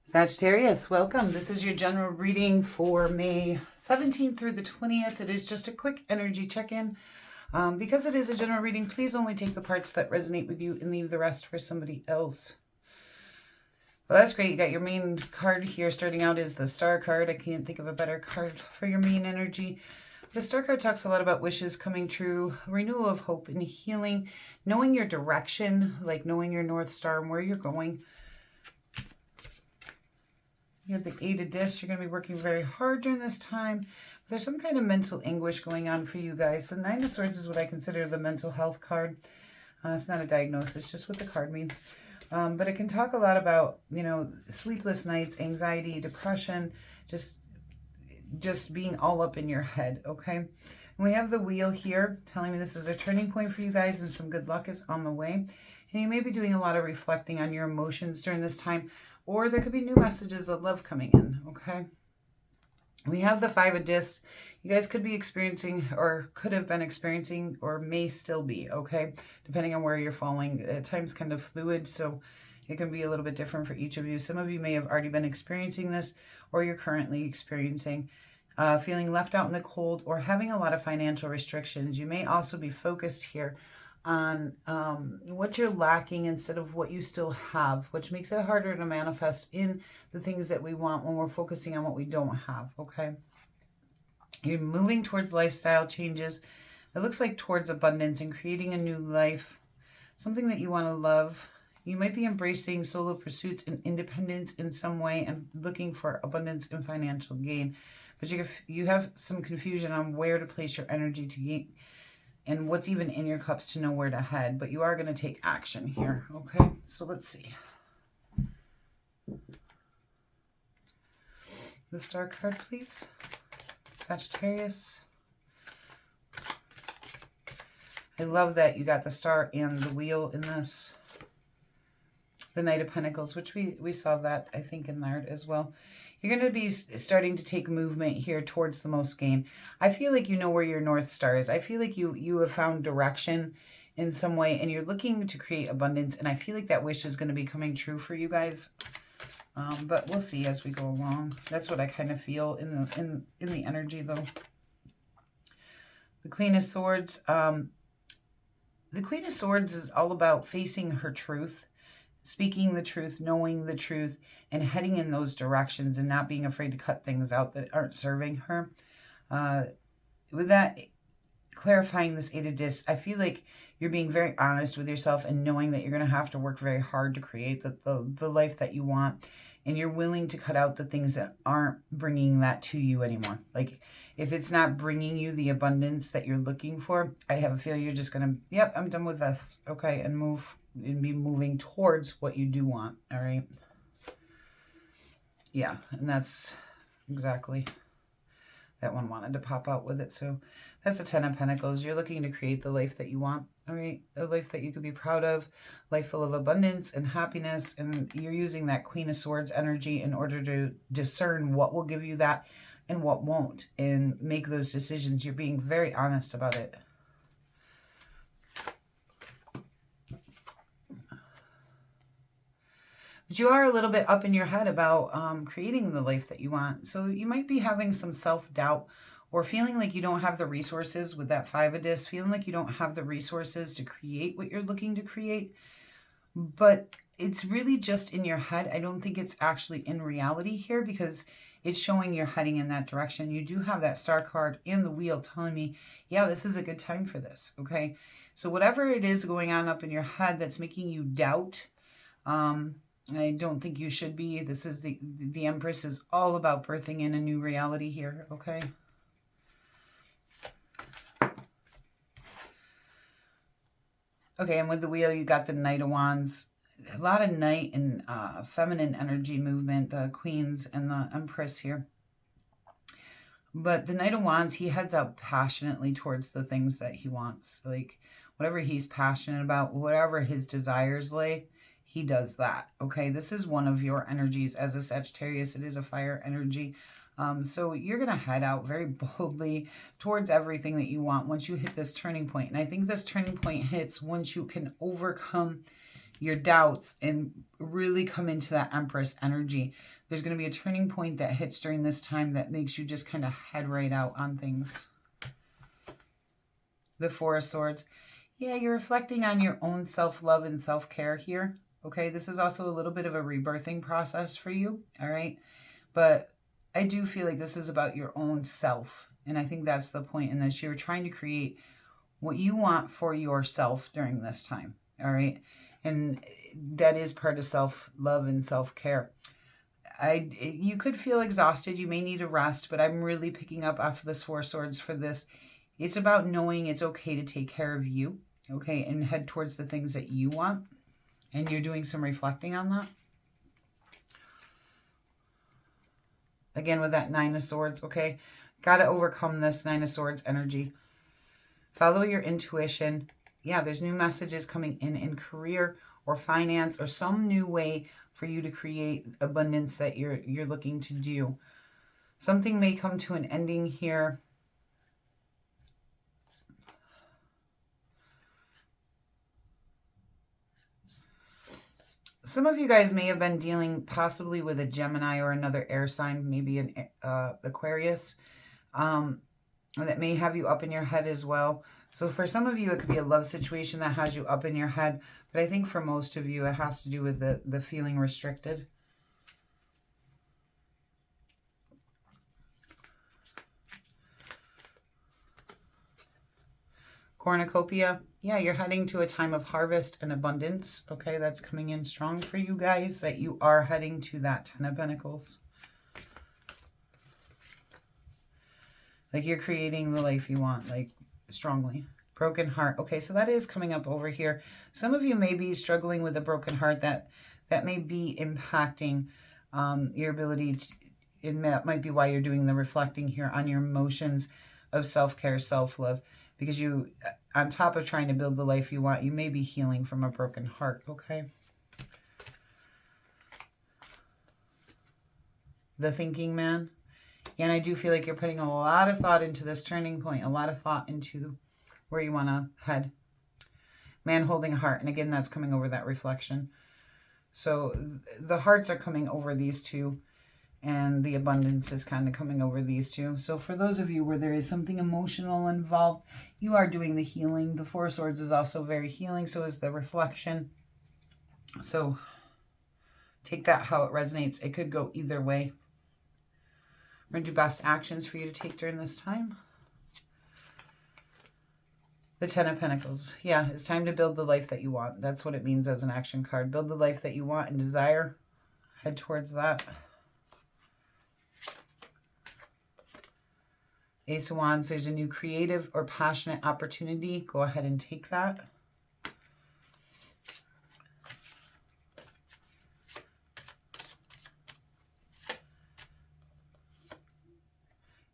Sagittarius, welcome. This is your general reading for May 17th through the 20th. It is just a quick energy check-in. Because it is a general reading, please only take the parts that resonate with you and leave the rest for somebody else. Well, that's great. You got your main card here. Starting out is the Star card. I can't think of a better card for your main energy. The Star card talks a lot about wishes coming true, renewal of hope and healing, knowing your direction, like knowing your North Star and where you're going. You have the Eight of Discs. You're going to be working very hard during this time. There's some kind of mental anguish going on for you guys. The Nine of Swords is what I consider the mental health card. It's not a diagnosis, just what the card means. But it can talk a lot about, sleepless nights, anxiety, depression, just being all up in your head, okay? And we have the Wheel here telling me this is a turning point for you guys and some good luck is on the way. And you may be doing a lot of reflecting on your emotions during this time, or there could be new messages of love coming in, okay? We have the Five of Discs. You guys could be experiencing or could have been experiencing or may still be, okay? Depending on where you're falling. Time's kind of fluid, so it can be a little bit different for each of you. Some of you may have already been experiencing this, or you're currently experiencing feeling left out in the cold or having a lot of financial restrictions. You may also be focused here on what you're lacking instead of what you still have, which makes it harder to manifest in the things that we want when we're focusing on what we don't have, okay? You're moving towards lifestyle changes. It looks like towards abundance and creating a new life, something that you want to love. You might be embracing solo pursuits and independence in some way and looking for abundance and financial gain. But you have some confusion on where to place your energy to gain and what's even in your cups to know where to head. But you are going to take action here, okay? So let's see. The Star card, please. Sagittarius. I love that you got the Star and the Wheel in this. The Knight of Pentacles, which we saw that, I think, in there as well. You're going to be starting to take movement here towards the most gain. I feel like you know where your North Star is. I feel like you have found direction in some way, and you're looking to create abundance, and I feel like that wish is going to be coming true for you guys. But we'll see as we go along. That's what I kind of feel in the energy, though. The Queen of Swords. The Queen of Swords is all about facing her truth, speaking the truth, knowing the truth, and heading in those directions and not being afraid to cut things out that aren't serving her. With that, clarifying this Eight of Discs, I feel like you're being very honest with yourself and knowing that you're going to have to work very hard to create the life that you want. And you're willing to cut out the things that aren't bringing that to you anymore. Like, if it's not bringing you the abundance that you're looking for, I have a feeling you're just going to, yep, I'm done with this, okay, and be moving towards what you do want, all right? Yeah, and that's exactly, that one wanted to pop out with it. So that's the Ten of Pentacles. You're looking to create the life that you want, all right? A life that you could be proud of, life full of abundance and happiness, and you're using that Queen of Swords energy in order to discern what will give you that and what won't, and make those decisions. You're being very honest about it. But you are a little bit up in your head about creating the life that you want. So you might be having some self-doubt or feeling like you don't have the resources with that Five of Discs, feeling like you don't have the resources to create what you're looking to create. But it's really just in your head. I don't think it's actually in reality here, because it's showing you're heading in that direction. You do have that Star card and the Wheel telling me, yeah, this is a good time for this, okay? So whatever it is going on up in your head that's making you doubt, I don't think you should be. This is the Empress is all about birthing in a new reality here, okay? Okay, and with the Wheel, you got the Knight of Wands. A lot of night and feminine energy movement, the Queens and the Empress here. But the Knight of Wands, he heads out passionately towards the things that he wants. Like, whatever he's passionate about, whatever his desires lay, he does that, okay? This is one of your energies as a Sagittarius. It is a fire energy. So you're going to head out very boldly towards everything that you want once you hit this turning point. And I think this turning point hits once you can overcome your doubts and really come into that Empress energy. There's going to be a turning point that hits during this time that makes you just kind of head right out on things. The Four of Swords. Yeah, you're reflecting on your own self-love and self-care here. Okay, this is also a little bit of a rebirthing process for you. All right, but I do feel like this is about your own self. And I think that's the point in this. You're trying to create what you want for yourself during this time. All right, and that is part of self-love and self-care. You could feel exhausted. You may need a rest, but I'm really picking up off of this Four Swords for this. It's about knowing it's okay to take care of you, okay, and head towards the things that you want. And you're doing some reflecting on that. Again, with that Nine of Swords, okay? Got to overcome this Nine of Swords energy. Follow your intuition. Yeah, there's new messages coming in career or finance or some new way for you to create abundance that you're looking to do. Something may come to an ending here. Some of you guys may have been dealing possibly with a Gemini or another air sign, maybe an Aquarius, that may have you up in your head as well. So for some of you, it could be a love situation that has you up in your head. But I think for most of you, it has to do with the feeling restricted. Cornucopia. Yeah, you're heading to a time of harvest and abundance. Okay, that's coming in strong for you guys, that you are heading to that Ten of Pentacles. Like you're creating the life you want, like strongly. Broken heart. Okay, so that is coming up over here. Some of you may be struggling with a broken heart that may be impacting your ability to, and that might be why you're doing the reflecting here on your emotions of self-care, self-love. Because you, on top of trying to build the life you want, you may be healing from a broken heart, okay? The Thinking Man. And I do feel like you're putting a lot of thought into this turning point, a lot of thought into where you want to head. Man holding a heart. And again, that's coming over that reflection. So the hearts are coming over these two. And the abundance is kind of coming over these two. So for those of you where there is something emotional involved, you are doing the healing. The Four of Swords is also very healing. So is the reflection. So take that how it resonates. It could go either way. We're going to do best actions for you to take during this time. The Ten of Pentacles. Yeah, it's time to build the life that you want. That's what it means as an action card. Build the life that you want and desire. Head towards that. Ace of Wands, there's a new creative or passionate opportunity. Go ahead and take that.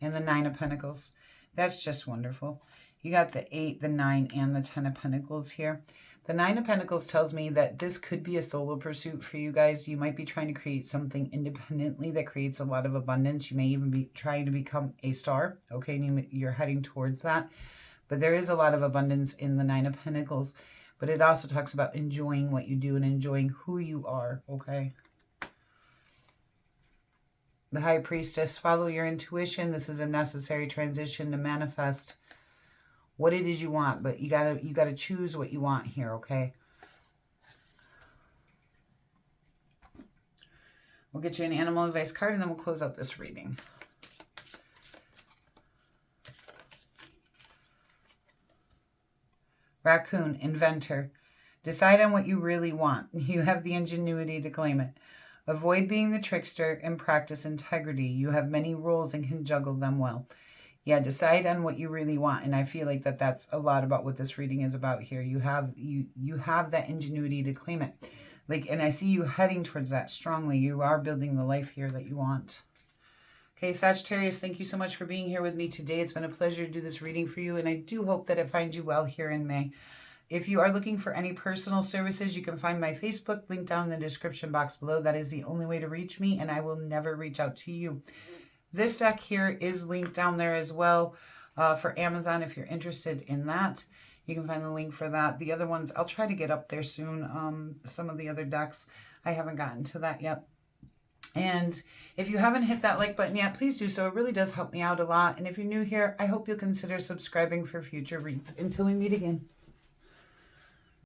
And the Nine of Pentacles. That's just wonderful. You got the 8, the 9, and the 10 of Pentacles here. The 9 of Pentacles tells me that this could be a solo pursuit for you guys. You might be trying to create something independently that creates a lot of abundance. You may even be trying to become a star, okay? And you're heading towards that. But there is a lot of abundance in the 9 of Pentacles. But it also talks about enjoying what you do and enjoying who you are, okay? The High Priestess, follow your intuition. This is a necessary transition to manifest what it is you want, but you gotta choose what you want here, okay? We'll get you an animal advice card and then we'll close out this reading. Raccoon, inventor. Decide on what you really want. You have the ingenuity to claim it. Avoid being the trickster and practice integrity. You have many roles and can juggle them well. Yeah, decide on what you really want. And I feel like that's a lot about what this reading is about here. You have that ingenuity to claim it. Like, and I see you heading towards that strongly. You are building the life here that you want. Okay, Sagittarius, thank you so much for being here with me today. It's been a pleasure to do this reading for you. And I do hope that it finds you well here in May. If you are looking for any personal services, you can find my Facebook link down in the description box below. That is the only way to reach me, and I will never reach out to you. This deck here is linked down there as well for Amazon if you're interested in that. You can find the link for that. The other ones, I'll try to get up there soon. Some of the other decks, I haven't gotten to that yet. And if you haven't hit that like button yet, please do so. It really does help me out a lot. And if you're new here, I hope you'll consider subscribing for future reads. Until we meet again.